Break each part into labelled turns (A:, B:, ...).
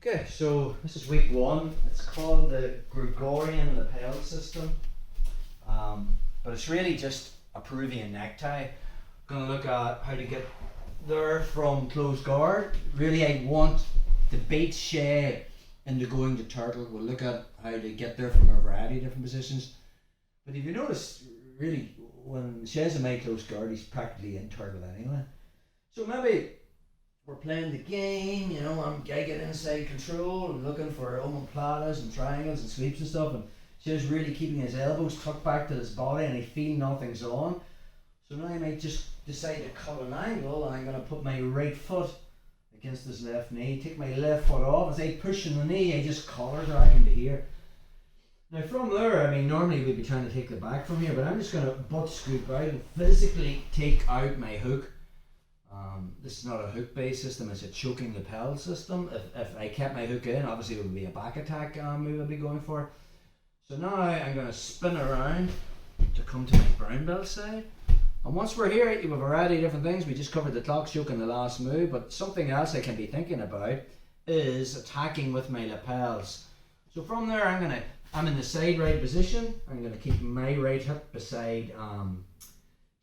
A: Okay, so this is week one. It's called the Gregorian Lapel system, but it's really just a Peruvian necktie. Going to look at how to get there from closed guard. Really, I want to beat Shay into going to turtle. We'll look at how to get there from a variety of different positions. But if you notice, really, when Shay's in my closed guard, he's practically in turtle anyway. So maybe we're playing the game, you know, I get inside control and looking for omoplatas and triangles and sweeps and stuff, and Shay's really keeping his elbows tucked back to his body and I feel nothing's on. So now I might just decide to cut an angle and I'm going to put my right foot against his left knee, take my left foot off. As I push in the knee, I just collar drag him to here. Now from there, I mean, normally we'd be trying to take the back from here, but I'm just going to butt scoop out and physically take out my hook. This is not a hook based system, it's a choking lapel system. If I kept my hook in, obviously it would be a back attack move I'd be going for. So now I'm going to spin around to come to my brown belt side. And once we're here, you have a variety of different things. We just covered the clock choke in the last move, but something else I can be thinking about is attacking with my lapels. So from there, I'm in the side right position. I'm going to keep my right hip beside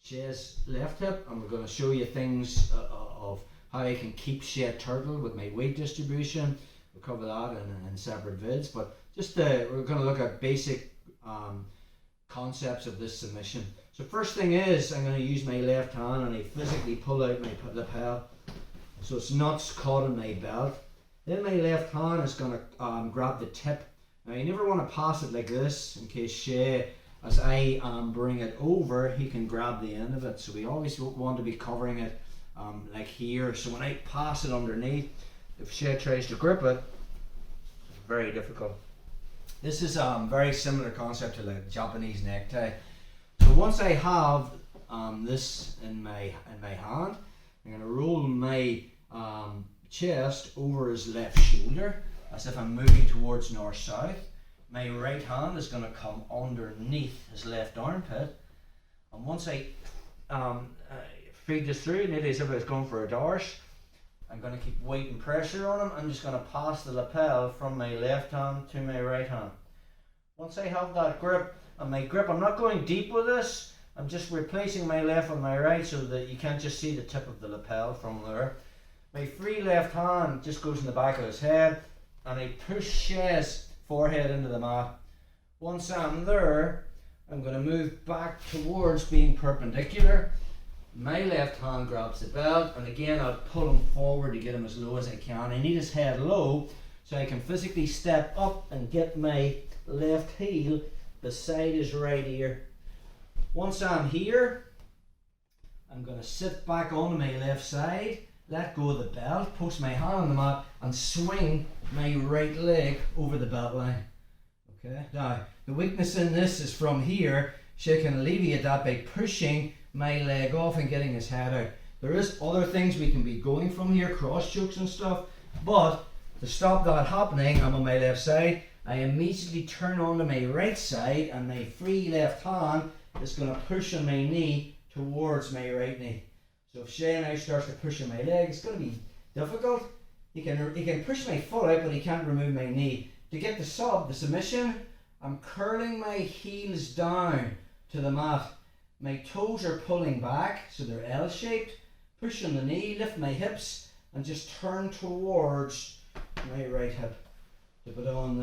A: Shay's left hip, and we're going to show you things of how I can keep Shay turtle with my weight distribution. We'll cover that in separate vids, but just we're going to look at basic concepts of this submission. So first thing is, I'm going to use my left hand and I physically pull out my lapel so it's not caught in my belt. Then my left hand is going to grab the tip. Now you never want to pass it like this in case Shay, as I bring it over, he can grab the end of it. So we always want to be covering it like here. So when I pass it underneath, if Shay tries to grip it, it's very difficult. This is a very similar concept to the Japanese necktie. So once I have this in my hand, I'm going to roll my chest over his left shoulder as if I'm moving towards north-south. My right hand is going to come underneath his left armpit, and once I feed this through, nearly as if I was going for a dorse, I'm going to keep weight and pressure on him. I'm just going to pass the lapel from my left hand to my right hand. Once I have that grip, and my grip, I'm not going deep with this, I'm just replacing my left with my right so that you can't just see the tip of the lapel from there. My free left hand just goes in the back of his head, and I push Shay's forehead into the mat. Once I'm there, I'm going to move back towards being perpendicular. My left hand grabs the belt, and again I'll pull him forward to get him as low as I can. I need his head low so I can physically step up and get my left heel beside his right ear. Once I'm here, I'm going to sit back on my left side, let go of the belt, post my hand on the mat, and swing my right leg over the belt line. Okay. Now, the weakness in this is from here. Shay can alleviate that by pushing my leg off and getting his head out. There is other things we can be going from here, cross chokes and stuff, but to stop that happening, I'm on my left side. I immediately turn onto my right side, and my free left hand is going to push on my knee towards my right knee. So if Shay now starts to push on my leg, it's going to be difficult. He can push my foot out, but he can't remove my knee. To get the submission, I'm curling my heels down to the mat. My toes are pulling back, so they're L-shaped. Push on the knee, lift my hips, and just turn towards my right hip to put on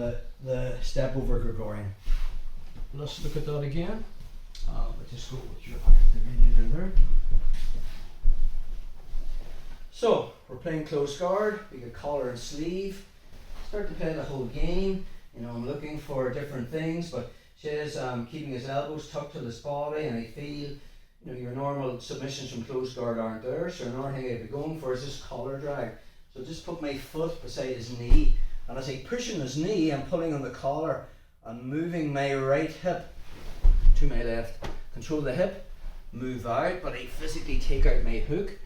A: the step over Gregorian. Let's look at that again. Let's just go with your in there. So we're playing close guard. We got collar and sleeve. Start to play the whole game. You know, I'm looking for different things, but Shay's keeping his elbows tucked to his body, and I feel, you know, your normal submissions from close guard aren't there. So another thing I'd be going for is this collar drag. So just put my foot beside his knee, and as I push on his knee, I'm pulling on the collar and moving my right hip to my left. Control the hip, move out, but I physically take out my hook.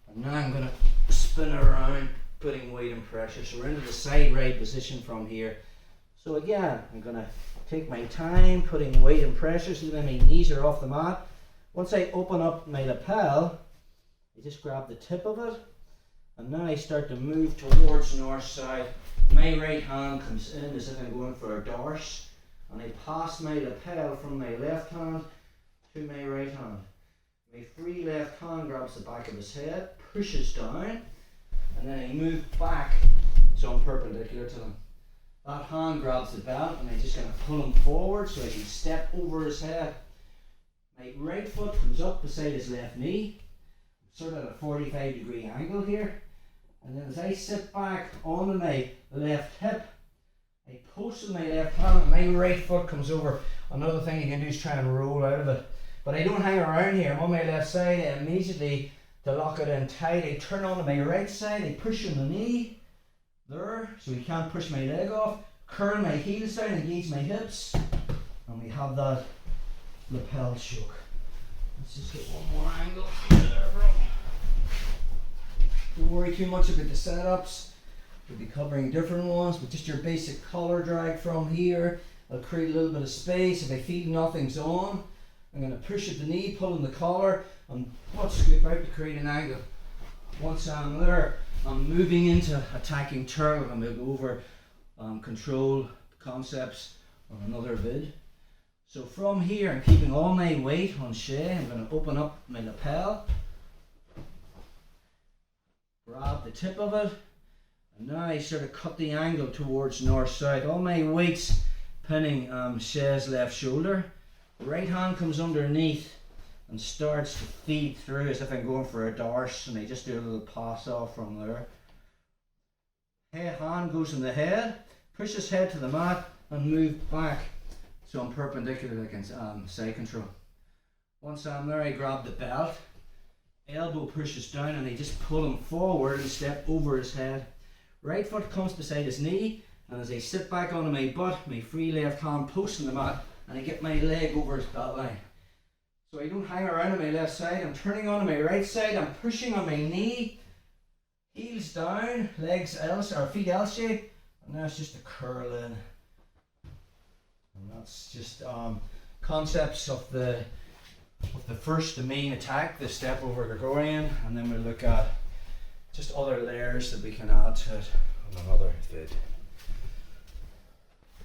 A: And now I'm going to spin around, putting weight and pressure. So we're into the side right position from here. So again, I'm going to take my time, putting weight and pressure so that my knees are off the mat. Once I open up my lapel, I just grab the tip of it, and now I start to move towards north side. My right hand comes in as if I'm going for a dorse, and I pass my lapel from my left hand to my right hand. My free left hand grabs the back of his head, pushes down, and then I move back so I'm perpendicular to them. That hand grabs the belt, and I'm just going to pull him forward so I can step over his head. My right foot comes up beside his left knee, sort of at a 45-degree angle here. And then as I sit back onto my left hip, I post with my left hand and my right foot comes over. Another thing you can do is try and roll out of it. But I don't hang around here. I'm on my left side. I immediately, to lock it in tight, I turn onto my right side. I push on the knee there so he can't push my leg off. Curl my heels down, engage my hips. And we have that lapel choke. Let's just get one more angle. There, bro. Don't worry too much about the setups. We'll be covering different ones, but just your basic collar drag from here. I'll create a little bit of space. If I feel nothing's on, I'm going to push at the knee, pull in the collar, and butt scoop out to create an angle. Once I'm there, I'm moving into attacking turtle, and we'll go over control concepts on another vid. So from here, I'm keeping all my weight on Shay. I'm going to open up my lapel, grab the tip of it, and now I sort of cut the angle towards north-south. All my weight's pinning Shay's left shoulder. Right hand comes underneath and starts to feed through as if I'm going for a dorse, and I just do a little pass off from there. Hand goes in the head, push his head to the mat and move back so I'm perpendicular against side control. Once I'm there, I grab the belt, elbow pushes down, and I just pull him forward and step over his head. Right foot comes beside his knee, and as I sit back onto my butt, my free left hand posts in the mat, and I get my leg over his belt line. So I don't hang around on my left side, I'm turning onto my right side, I'm pushing on my knee, heels down, legs L or feet L shape, and now it's just a curl in. And that's just concepts of the first, the main attack, the step over Gregorian, and then we'll look at just other layers that we can add to it on another vid.